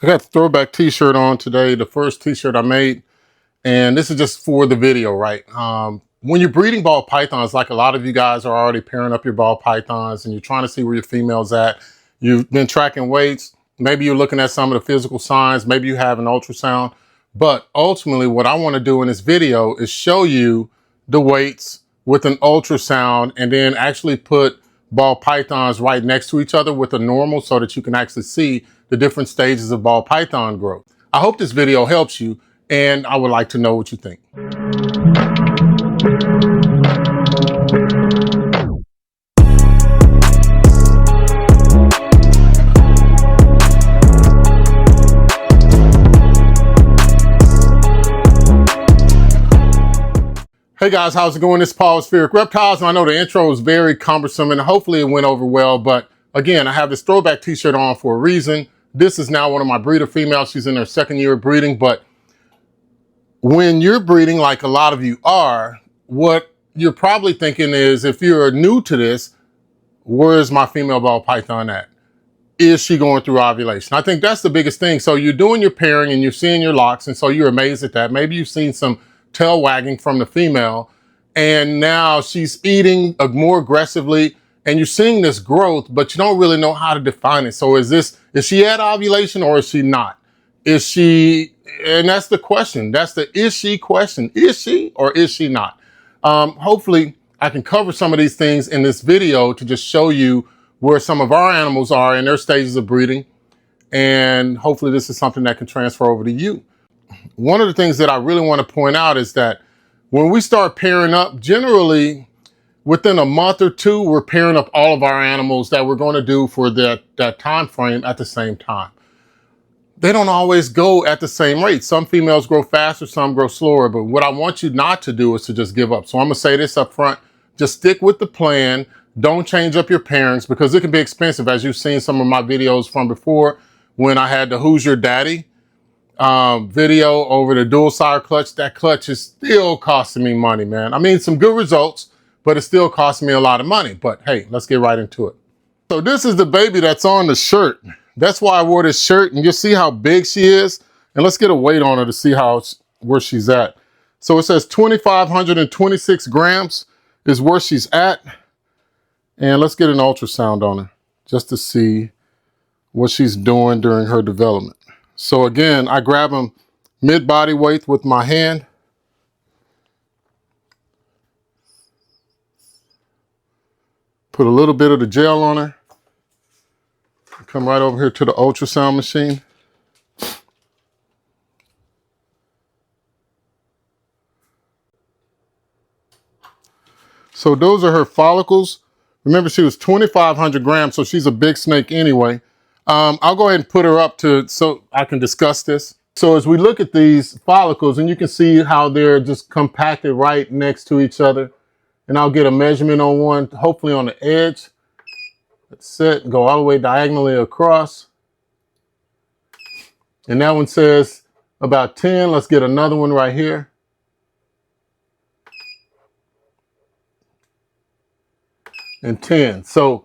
I got the throwback t-shirt on today, the first t-shirt I made, and this is just for the video, right? When you're breeding ball pythons, like a lot of you guys are already pairing up your ball pythons and you're trying to see where your female's at, you've been tracking weights, maybe you're looking at some of the physical signs, maybe you have an ultrasound, but ultimately what I want to do in this video is show you the weights with an ultrasound and then actually put ball pythons right next to each other with a normal so that you can actually see the different stages of ball python growth. I hope this video helps you, and I would like to know what you think. Hey guys, how's it going? This is Paul with Spheric Reptiles, and I know the intro is very cumbersome and hopefully it went over well, but again, I have this throwback t-shirt on for a reason. This is now one of my breeder females. She's in her second year of breeding, but when you're breeding, like a lot of you are, what you're probably thinking is, if you're new to this, where's my female ball python at? Is she going through ovulation? I think that's the biggest thing. So you're doing your pairing and you're seeing your locks, and so you're amazed at that. Maybe you've seen some tail wagging from the female, and now she's eating more aggressively, and you're seeing this growth, but you don't really know how to define it. So is she at ovulation or is she not? Is she, and that's the question. That's the is she question. Is she or is she not? Hopefully I can cover some of these things in this video to just show you where some of our animals are in their stages of breeding. And hopefully this is something that can transfer over to you. One of the things that I really want to point out is that when we start pairing up, generally within a month or two, we're pairing up all of our animals that we're going to do for that time frame at the same time. They don't always go at the same rate. Some females grow faster, some grow slower, but what I want you not to do is to just give up. So I'm going to say this up front, just stick with the plan. Don't change up your pairings because it can be expensive, as you've seen some of my videos from before when I had the Who's Your Daddy video over the dual sire clutch. That clutch is still costing me money, man. I mean, some good results, but it still costs me a lot of money. But hey, let's get right into it. So this is the baby that's on the shirt. That's why I wore this shirt, and you see how big she is. And let's get a weight on her to see where she's at. So it says 2,526 grams is where she's at. And let's get an ultrasound on her just to see what she's doing during her development. So again, I grab them mid-body weight with my hand. Put a little bit of the gel on her. Come right over here to the ultrasound machine. So those are her follicles. Remember, she was 2,500 grams, so she's a big snake anyway. I'll go ahead and put her up so I can discuss this. So as we look at these follicles, and you can see how they're just compacted right next to each other. And I'll get a measurement on one, hopefully on the edge. Let's sit, go all the way diagonally across. And that one says about 10. Let's get another one right here. And 10. So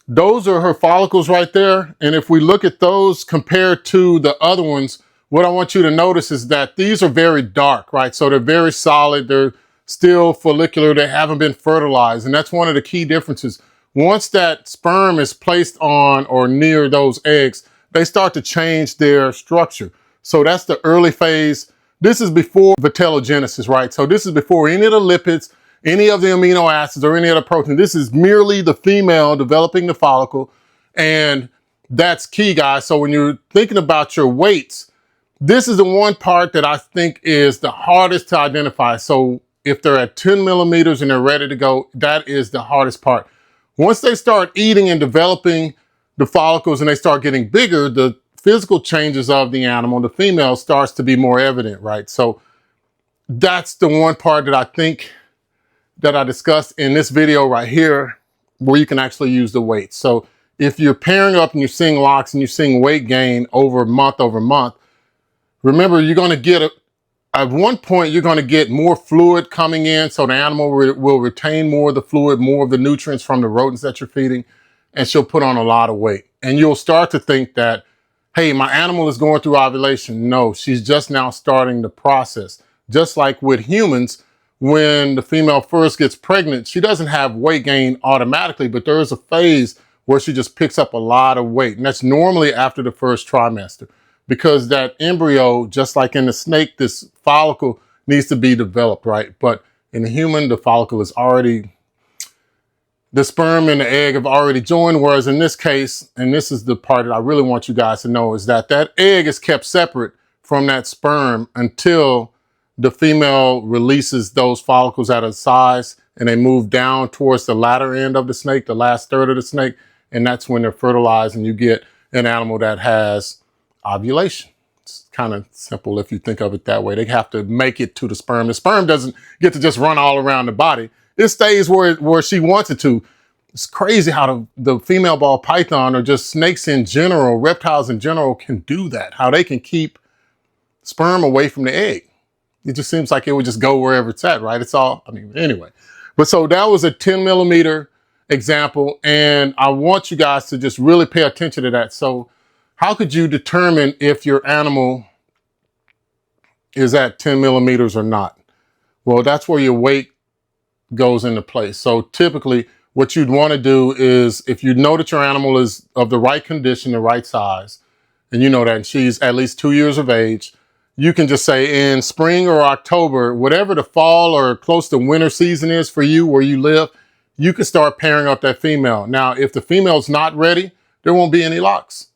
those are her follicles right there. And if we look at those compared to the other ones, what I want you to notice is that these are very dark, right? So they're very solid. They're still follicular. They haven't been fertilized. And that's one of the key differences. Once that sperm is placed on or near those eggs, they start to change their structure. So that's the early phase. This is before vitellogenesis, right? So this is before any of the lipids, any of the amino acids, or any other protein. This is merely the female developing the follicle. And that's key, guys. So when you're thinking about your weights, this is the one part that I think is the hardest to identify. So if they're at 10 millimeters and they're ready to go, that is the hardest part. Once they start eating and developing the follicles and they start getting bigger, the physical changes of the animal, the female, starts to be more evident, right? So that's the one part that I think that I discussed in this video right here, where you can actually use the weight. So if you're pairing up and you're seeing locks and you're seeing weight gain over month, remember you're going to get at one point, you're going to get more fluid coming in, so the animal will retain more of the fluid, more of the nutrients from the rodents that you're feeding, and she'll put on a lot of weight. And you'll start to think that hey, my animal is going through ovulation. No, she's just now starting the process. Just like with humans, when the female first gets pregnant, she doesn't have weight gain automatically, but there is a phase where she just picks up a lot of weight. And that's normally after the first trimester, because that embryo, just like in the snake, this follicle needs to be developed, right? But in the human, the follicle is already, the sperm and the egg have already joined, whereas in this case, and this is the part that I really want you guys to know, is that that egg is kept separate from that sperm until the female releases those follicles at a size and they move down towards the latter end of the snake, the last third of the snake, and that's when they're fertilized and you get an animal that has ovulation. It's kind of simple if you think of it that way. They have to make it to the sperm. The sperm doesn't get to just run all around the body. It stays where she wants it to. It's crazy how the female ball python, or just snakes in general, reptiles in general, can do that. How they can keep sperm away from the egg. It just seems like it would just go wherever it's at, right? It's all, I mean, anyway. But so that was a 10 millimeter example, and I want you guys to just really pay attention to that. So how could you determine if your animal is at 10 millimeters or not? Well, that's where your weight goes into place. So typically what you'd want to do is, if you know that your animal is of the right condition, the right size, and you know that she's at least 2 years of age, you can just say in spring or October, whatever the fall or close to winter season is for you where you live, you can start pairing up that female. Now, if the female's not ready, there won't be any locks.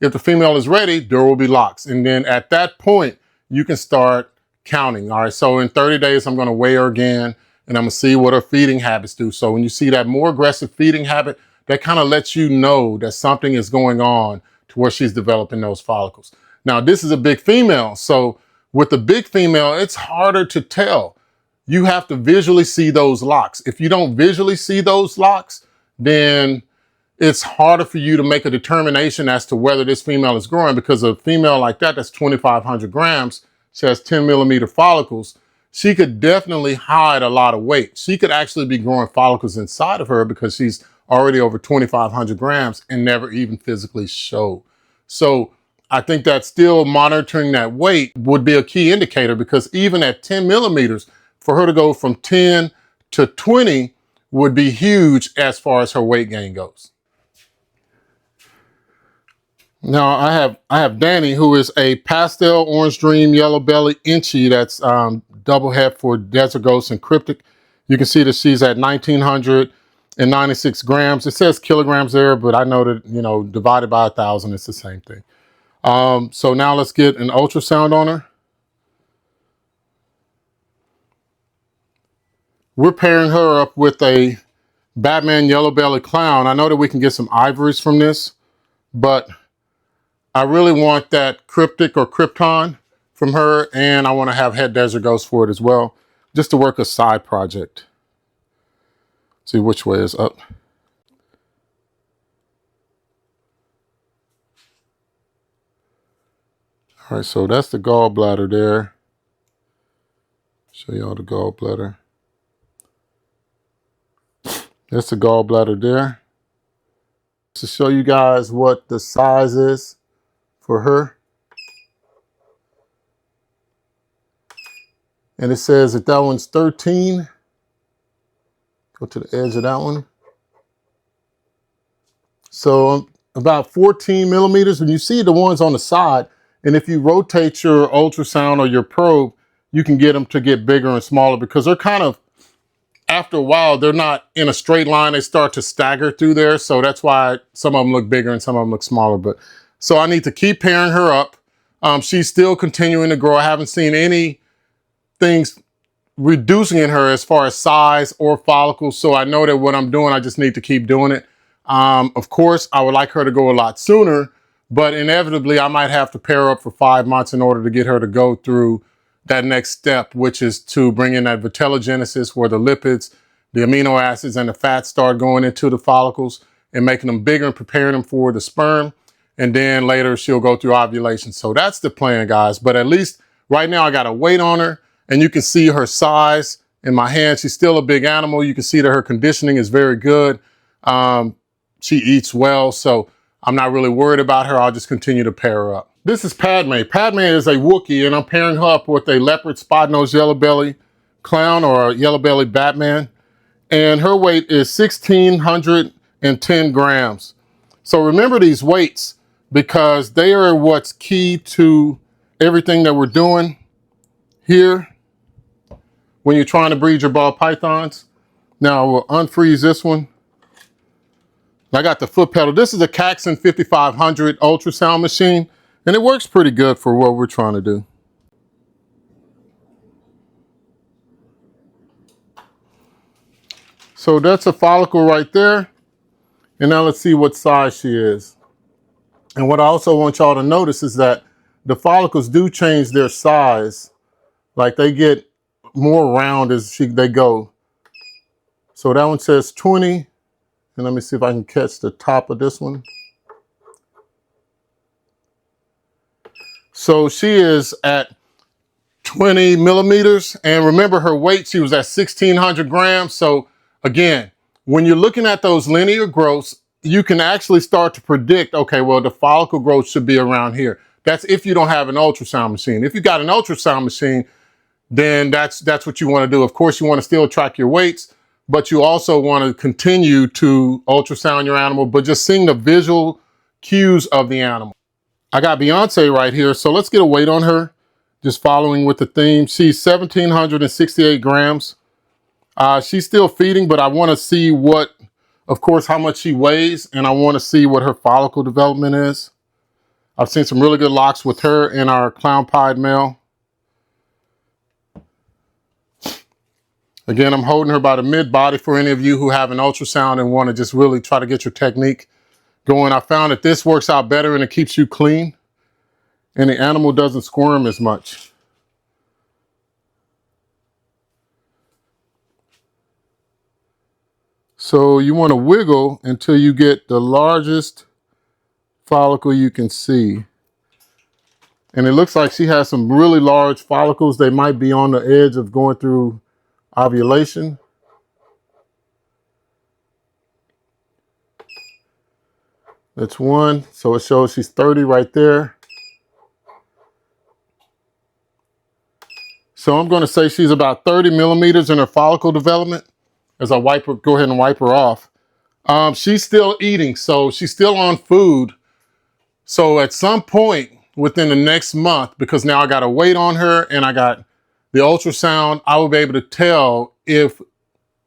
If the female is ready, there will be locks. And then at that point, you can start counting. All right, so in 30 days, I'm going to weigh her again, and I'm going to see what her feeding habits do. So when you see that more aggressive feeding habit, that kind of lets you know that something is going on to where she's developing those follicles. Now, this is a big female. So with the big female, it's harder to tell. You have to visually see those locks. If you don't visually see those locks, then it's harder for you to make a determination as to whether this female is growing, because a female like that, that's 2,500 grams, she has 10 millimeter follicles, she could definitely hide a lot of weight. She could actually be growing follicles inside of her because she's already over 2,500 grams and never even physically show. So I think that still monitoring that weight would be a key indicator, because even at 10 millimeters, for her to go from 10 to 20 would be huge as far as her weight gain goes. Now I have Danny, who is a pastel orange dream yellow belly inchy. That's double het for desert ghost and cryptic. You can see that she's at 1,996 grams. It says kilograms there, but I know that, you know, divided by 1,000, it's the same thing. So now let's get an ultrasound on her. We're pairing her up with a Batman yellow belly clown. I know that we can get some ivories from this, but I really want that cryptic or krypton from her, and I want to have het desert ghost for it as well, just to work a side project. See which way is up. All right, so that's the gallbladder there. Show y'all the gallbladder. That's the gallbladder there. To show you guys what the size is for her. And it says that that one's 13. Go to the edge of that one. So about 14 millimeters. When you see the ones on the side, and if you rotate your ultrasound or your probe, you can get them to get bigger and smaller, because they're kind of, after a while, they're not in a straight line. They start to stagger through there. So that's why some of them look bigger and some of them look smaller. But so I need to keep pairing her up. She's still continuing to grow. I haven't seen any things reducing in her as far as size or follicles. So I know that what I'm doing, I just need to keep doing it. Of course, I would like her to go a lot sooner, but inevitably I might have to pair her up for 5 months in order to get her to go through that next step, which is to bring in that vitellogenesis, where the lipids, the amino acids, and the fats start going into the follicles and making them bigger and preparing them for the sperm. And then later she'll go through ovulation. So that's the plan, guys. But at least right now I got a weight on her, and you can see her size in my hand. She's still a big animal. You can see that her conditioning is very good. She eats well. So I'm not really worried about her. I'll just continue to pair her up. This is Padme. Padme is a Wookiee, and I'm pairing her up with a leopard spot-nosed yellow belly clown or a yellow belly Batman. And her weight is 1,610 grams. So remember these weights because they are what's key to everything that we're doing here when you're trying to breed your ball pythons. Now we'll unfreeze this one. I got the foot pedal. This is a Caxton 5500 ultrasound machine, and it works pretty good for what we're trying to do. So that's a follicle right there. And now let's see what size she is. And what I also want y'all to notice is that the follicles do change their size. Like they get more round as they go. So that one says 20. And let me see if I can catch the top of this one. So she is at 20 millimeters. And remember her weight, she was at 1,600 grams. So again, when you're looking at those linear growths, you can actually start to predict, okay, well, the follicle growth should be around here. That's if you don't have an ultrasound machine. If you got an ultrasound machine, then that's what you want to do. Of course, you want to still track your weights, but you also want to continue to ultrasound your animal, but just seeing the visual cues of the animal. I got Beyonce right here, so let's get a weight on her, just following with the theme. She's 1,768 grams. She's still feeding, but I want to see what, of course, how much she weighs, and I want to see what her follicle development is. I've seen some really good locks with her and our clown pied male. Again, I'm holding her by the mid-body for any of you who have an ultrasound and want to just really try to get your technique going. I found that this works out better and it keeps you clean and the animal doesn't squirm as much. So you want to wiggle until you get the largest follicle you can see. And it looks like she has some really large follicles. They might be on the edge of going through ovulation. That's one. So it shows she's 30 right there. So I'm going to say she's about 30 millimeters in her follicle development. As I go ahead and wipe her off. She's still eating, so she's still on food. So at some point within the next month, because now I got a weight on her and I got the ultrasound, I will be able to tell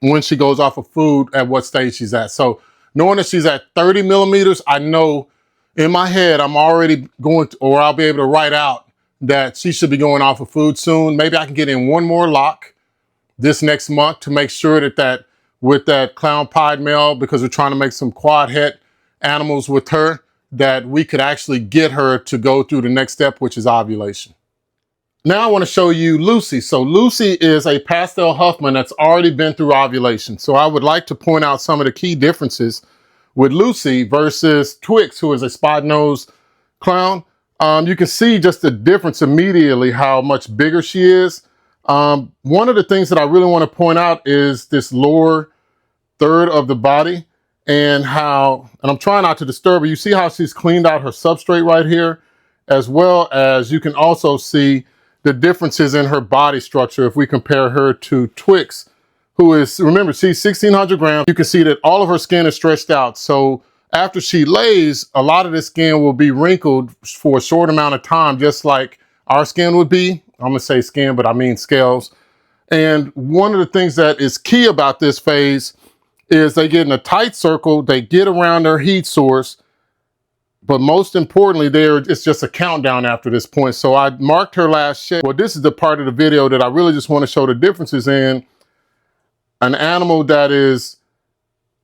when she goes off of food at what stage she's at. So knowing that she's at 30 millimeters, I know in my head I'm already going to, or I'll be able to write out that she should be going off of food soon. Maybe I can get in one more lock this next month to make sure that with that clown pied male, because we're trying to make some quad het animals with her, that we could actually get her to go through the next step, which is ovulation. Now I want to show you Lucy. So Lucy is a pastel Huffman that's already been through ovulation. So I would like to point out some of the key differences with Lucy versus Twix, who is a spot-nosed clown. You can see just the difference immediately, how much bigger she is. One of the things that I really want to point out is this lower third of the body and I'm trying not to disturb her. You see how she's cleaned out her substrate right here, as well as you can also see the differences in her body structure if we compare her to Twix, who is, remember, she's 1,600 grams. You can see that all of her skin is stretched out. So after she lays, a lot of the skin will be wrinkled for a short amount of time, just like our skin would be. I'm gonna say skin, but I mean scales. And one of the things that is key about this phase is they get in a tight circle, they get around their heat source, but most importantly, it's just a countdown after this point. So I marked her last shed. Well, this is the part of the video that I really just want to show the differences in an animal that is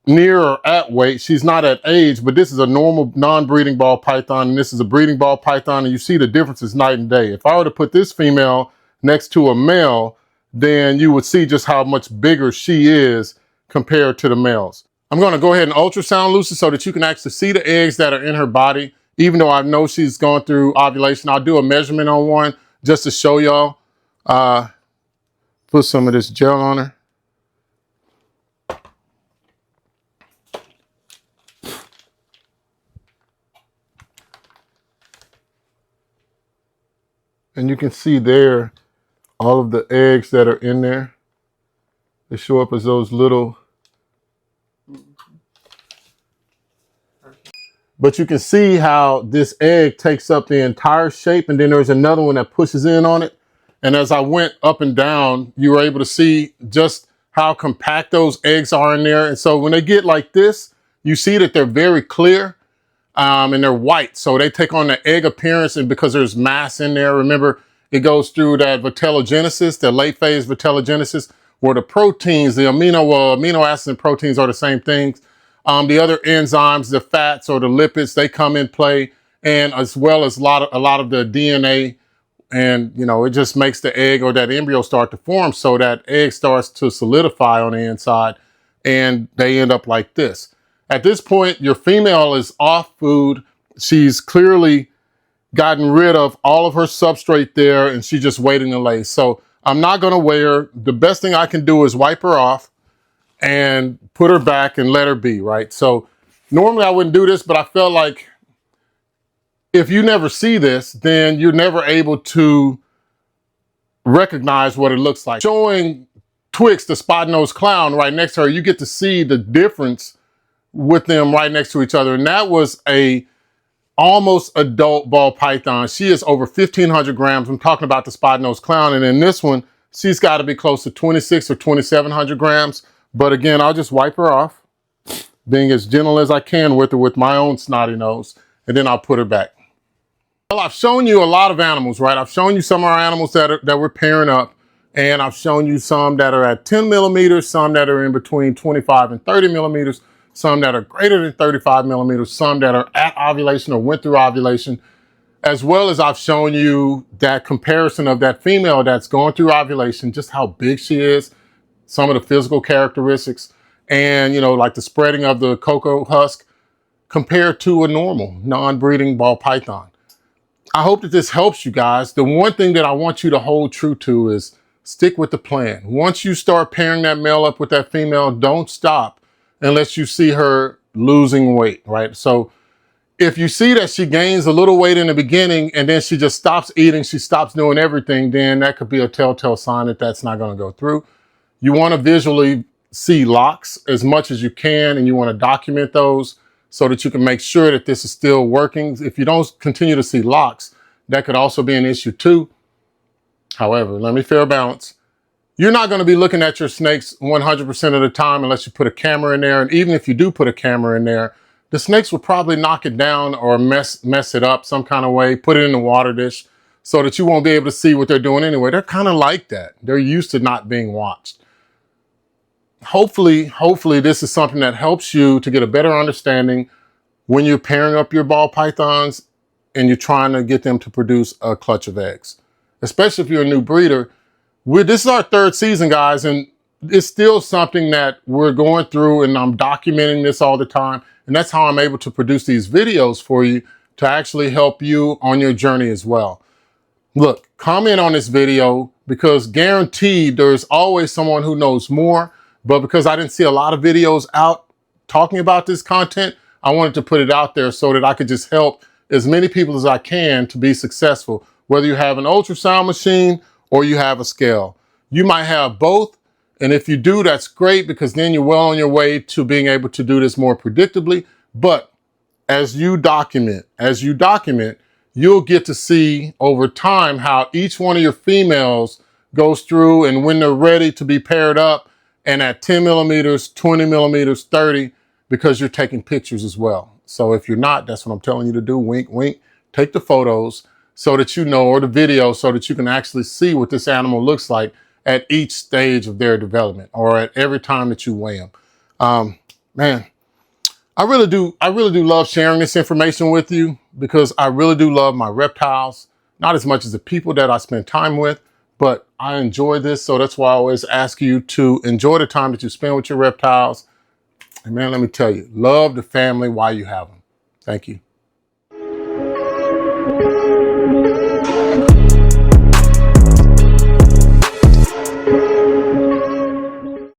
near or at weight. She's not at age, but this is a normal non-breeding ball python, and this is a breeding ball python, and you see the differences night and day. If I were to put this female next to a male, then you would see just how much bigger she is compared to the males. I'm going to go ahead and ultrasound Lucy so that you can actually see the eggs that are in her body. Even though I know she's gone through ovulation, I'll do a measurement on one just to show y'all. Put some of this gel on her. And you can see there all of the eggs that are in there. They show up as those little, but you can see how this egg takes up the entire shape, and then there's another one that pushes in on it. And as I went up and down, you were able to see just how compact those eggs are in there. And so when they get like this, you see that they're very clear and they're white. So they take on the egg appearance, and because there's mass in there, remember, it goes through that vitellogenesis, the late phase vitellogenesis, where the proteins, the amino acids and proteins are the same things. The other enzymes, the fats or the lipids, they come in play, and as well as a lot of the DNA, and you know, it just makes the egg or that embryo start to form, so that egg starts to solidify on the inside, and they end up like this. At this point, your female is off food. She's clearly gotten rid of all of her substrate there, and she's just waiting to lay. So I'm not gonna weigh her. The best thing I can do is wipe her off and put her back and let her be, right? So normally I wouldn't do this, but I felt like if you never see this, then you're never able to recognize what it looks like. Showing Twix, the spot-nosed clown, right next to her, you get to see the difference with them right next to each other. And that was a almost adult ball python. She is over 1,500 grams. I'm talking about the spot-nosed clown. And in this one, she's got to be close to 2,600 or 2,700 grams. But again, I'll just wipe her off, being as gentle as I can with her with my own snotty nose, and then I'll put her back. Well, I've shown you a lot of animals, right? I've shown you some of our animals that we're pairing up, and I've shown you some that are at 10 millimeters, some that are in between 25 and 30 millimeters, some that are greater than 35 millimeters, some that are at ovulation or went through ovulation, as well as I've shown you that comparison of that female that's going through ovulation, just how big she is, some of the physical characteristics, and you know, like the spreading of the cocoa husk compared to a normal non-breeding ball python. I hope that this helps you guys. The one thing that I want you to hold true to is stick with the plan. Once you start pairing that male up with that female, don't stop unless you see her losing weight, right? So if you see that she gains a little weight in the beginning and then she just stops eating, she stops doing everything, then that could be a telltale sign that that's not going to go through. You want to visually see locks as much as you can, and you want to document those so that you can make sure that this is still working. If you don't continue to see locks, that could also be an issue too. However, let me fair balance. You're not going to be looking at your snakes 100% of the time unless you put a camera in there. And even if you do put a camera in there, the snakes will probably knock it down or mess it up some kind of way, put it in the water dish so that you won't be able to see what they're doing anyway. They're kind of like that. They're used to not being watched. Hopefully this is something that helps you to get a better understanding when you're pairing up your ball pythons and you're trying to get them to produce a clutch of eggs. Especially if you're a new breeder. This is our third season, guys, and it's still something that we're going through, and I'm documenting this all the time. And that's how I'm able to produce these videos for you to actually help you on your journey as well. Look, comment on this video, because guaranteed there's always someone who knows more. But because I didn't see a lot of videos out talking about this content, I wanted to put it out there so that I could just help as many people as I can to be successful. Whether you have an ultrasound machine or you have a scale. You might have both. And if you do, that's great, because then you're well on your way to being able to do this more predictably. But as you document, you'll get to see over time how each one of your females goes through, and when they're ready to be paired up, and at 10 millimeters, 20 millimeters, 30, because you're taking pictures as well. So if you're not, that's what I'm telling you to do. Wink, wink. Take the photos so that you know, or the video, so that you can actually see what this animal looks like at each stage of their development, or at every time that you weigh them. Man, I really do love sharing this information with you, because I really do love my reptiles, not as much as the people that I spend time with, but I enjoy this. So that's why I always ask you to enjoy the time that you spend with your reptiles. And man, let me tell you, love the family while you have them. Thank you.